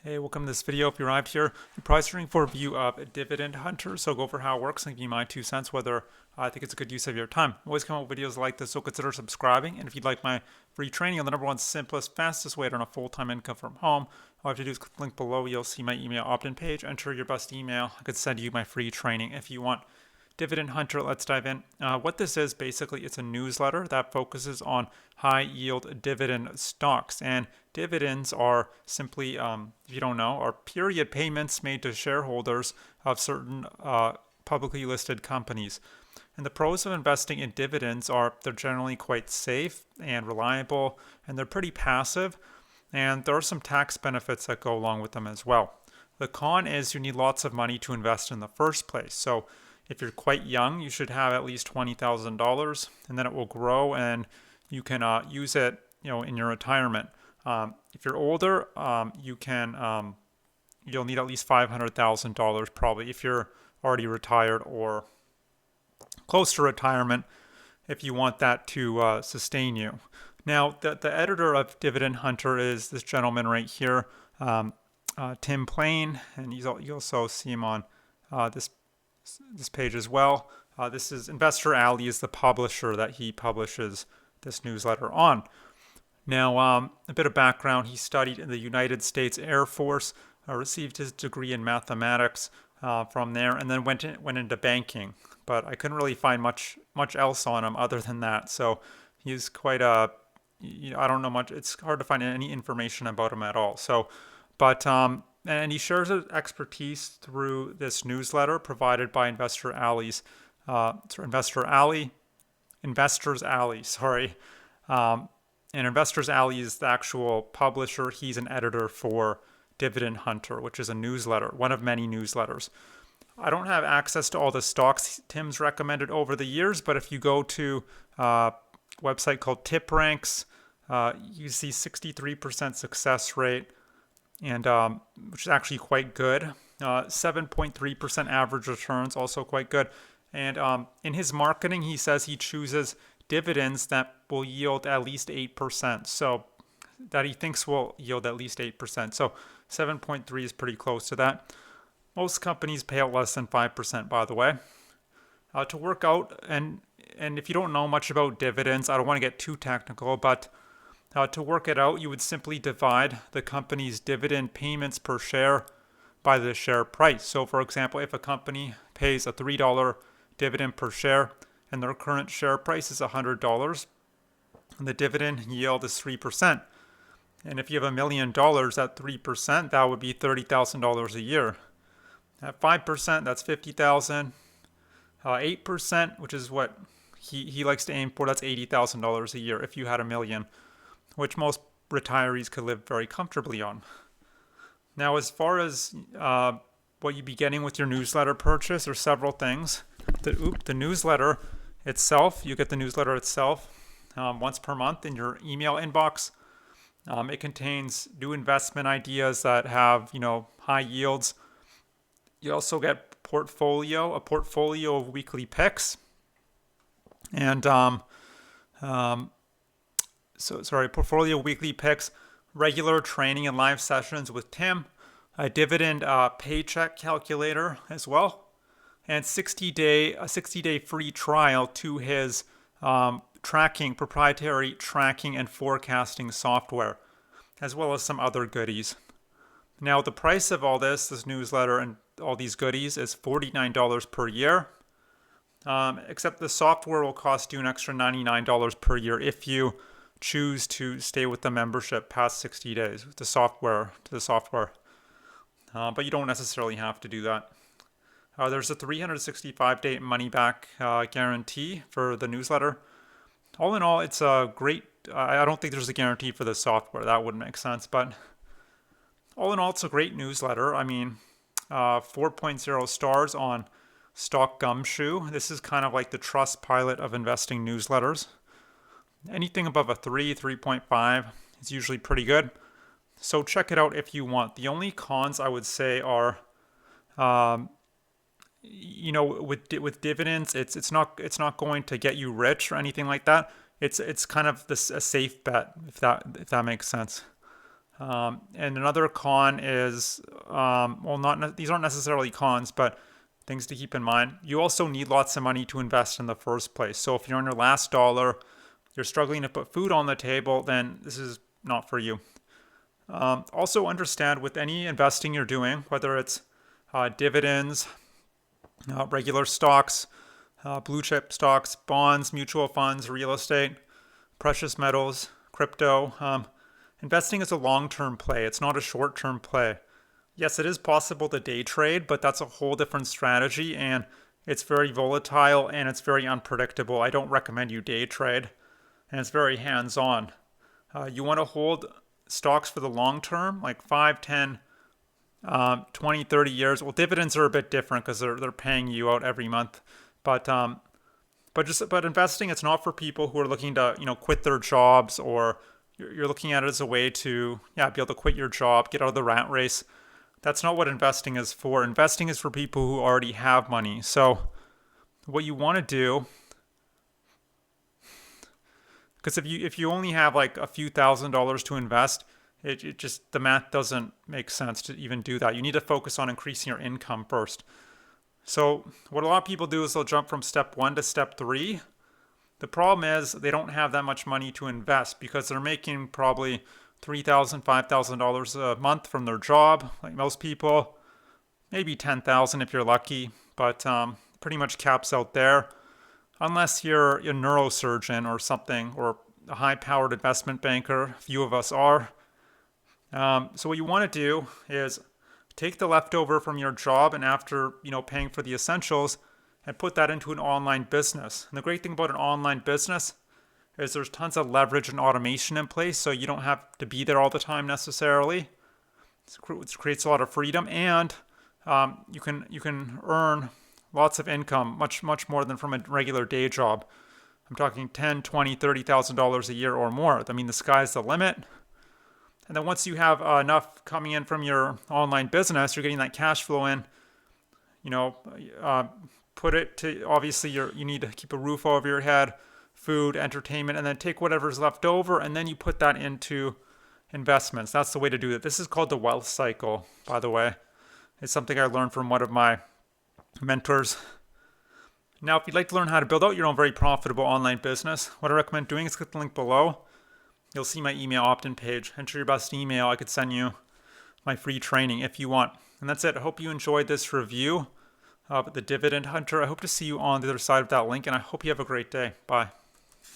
Hey, welcome to this video. If you arrived here, you're probably searching for a view of Dividend Hunter, so go over how it works and give you my 2 cents whether I think it's a good use of your time. I always come up with videos like this, so consider subscribing. And if you'd like my free training on the #1 simplest, fastest way to earn a full-time income from home, all you have to do is click the link below. You'll see my email opt-in page. Enter your best email. I could send you my free training if you want. Dividend Hunter, let's dive in. What this is, basically, it's a newsletter that focuses on high yield dividend stocks. And dividends are simply, if you don't know, are period payments made to shareholders of certain publicly listed companies. And the pros of investing in dividends are they're generally quite safe and reliable, and they're pretty passive. And there are some tax benefits that go along with them as well. The con is you need lots of money to invest in the first place. So if you're quite young, you should have at least $20,000, and then it will grow, and you can use it, in your retirement. If you're older, you'll need at least $500,000 probably if you're already retired or close to retirement, if you want that to sustain you. Now, the editor of Dividend Hunter is this gentleman right here, Tim Plaehn, and you also see him on this page as well. This is Investor Alley is the publisher that he publishes this newsletter on. Now, a bit of background: he studied in the United States Air Force, received his degree in mathematics from there, and then went into banking. But I couldn't really find much else on him other than that. So he's quite a I don't know much. It's hard to find any information about him at all. So, but and he shares his expertise through this newsletter provided by Investors Alley, sorry. And Investors Alley is the actual publisher. He's an editor for Dividend Hunter, which is a newsletter, one of many newsletters. I don't have access to all the stocks Tim's recommended over the years, but if you go to a website called TipRanks, you see 63% success rate, and which is actually quite good. 7.3% average returns, also quite good. And in his marketing, he says he chooses dividends that will yield at least 8%. So that he thinks will yield at least 8%. So 7.3 is pretty close to that. Most companies pay out less than 5%, by the way. To work out, and if you don't know much about dividends, I don't want to get too technical, but to work it out, you would simply divide the company's dividend payments per share by the share price. So, for example, if a company pays a $3 dividend per share and their current share price is $100, and the dividend yield is 3%. And if you have $1 million at 3%, that would be $30,000 a year. At 5%, that's $50,000. 8%, which is what he likes to aim for, that's $80,000 a year if you had $1 million, which most retirees could live very comfortably on. Now, as far as what you'd be getting with your newsletter purchase, there's several things. The newsletter itself, you get the newsletter itself once per month in your email inbox. It contains new investment ideas that have, high yields. You also get a portfolio of weekly picks, and portfolio weekly picks, regular training and live sessions with Tim, a dividend paycheck calculator as well, and a 60-day free trial to his proprietary tracking and forecasting software, as well as some other goodies. Now, the price of all this newsletter and all these goodies is $49 per year, except the software will cost you an extra $99 per year if you choose to stay with the membership past 60 days with the software. But you don't necessarily have to do that. There's a 365-day money-back guarantee for the newsletter. All in all, it's a great. I don't think there's a guarantee for the software. That wouldn't make sense. But all in all, it's a great newsletter. I mean, 4.0 stars on Stock Gumshoe. This is kind of like the Trustpilot of investing newsletters. Anything above a 3.5 is usually pretty good. So check it out if you want. The only cons I would say are, with dividends, it's not going to get you rich or anything like that. It's kind of a safe bet, if that makes sense. And another con is, well, not these aren't necessarily cons, but things to keep in mind. You also need lots of money to invest in the first place. So if you're on your last dollar, you're struggling to put food on the table, then this is not for you. Also understand with any investing you're doing, whether it's dividends, regular stocks, blue chip stocks, bonds, mutual funds, real estate, precious metals, crypto. Investing is a long-term play. It's not a short-term play. Yes, it is possible to day trade, but that's a whole different strategy, and it's very volatile and it's very unpredictable. I don't recommend you day trade, and it's very hands-on. You want to hold stocks for the long term, like 5, 10, 20, 30 years. Well, dividends are a bit different because they're paying you out every month. But but investing, it's not for people who are looking to quit their jobs, or you're looking at it as a way to be able to quit your job, get out of the rat race. That's not what investing is for. Investing is for people who already have money. So what you want to do, because if you only have like a few $1,000s to invest, it just, the math doesn't make sense to even do that. You need to focus on increasing your income first. So what a lot of people do is they'll jump from step 1 to step 3. The problem is they don't have that much money to invest because they're making probably $3,000, $5,000 a month from their job, like most people. Maybe 10,000 if you're lucky, but pretty much caps out there. Unless you're a neurosurgeon or something, or a high-powered investment banker. Few of us are. So what you want to do is take the leftover from your job and after paying for the essentials, and put that into an online business. And the great thing about an online business is there's tons of leverage and automation in place, so you don't have to be there all the time necessarily. It creates a lot of freedom, and you can earn lots of income, much more than from a regular day job. I'm talking $10, $20, $30,000 a year or more. I mean, the sky's the limit. And then once you have enough coming in from your online business, you're getting that cash flow in. Put it to, obviously you need to keep a roof over your head, food, entertainment, and then take whatever's left over, and then you put that into investments. That's the way to do it. This is called the wealth cycle, by the way. It's something I learned from one of my mentors. Now, if you'd like to learn how to build out your own very profitable online business, what I recommend doing is click the link below. You'll see my email opt-in page. Enter your best email. I could send you my free training if you want. And that's it. I hope you enjoyed this review of the Dividend Hunter. I hope to see you on the other side of that link, and I hope you have a great day. Bye.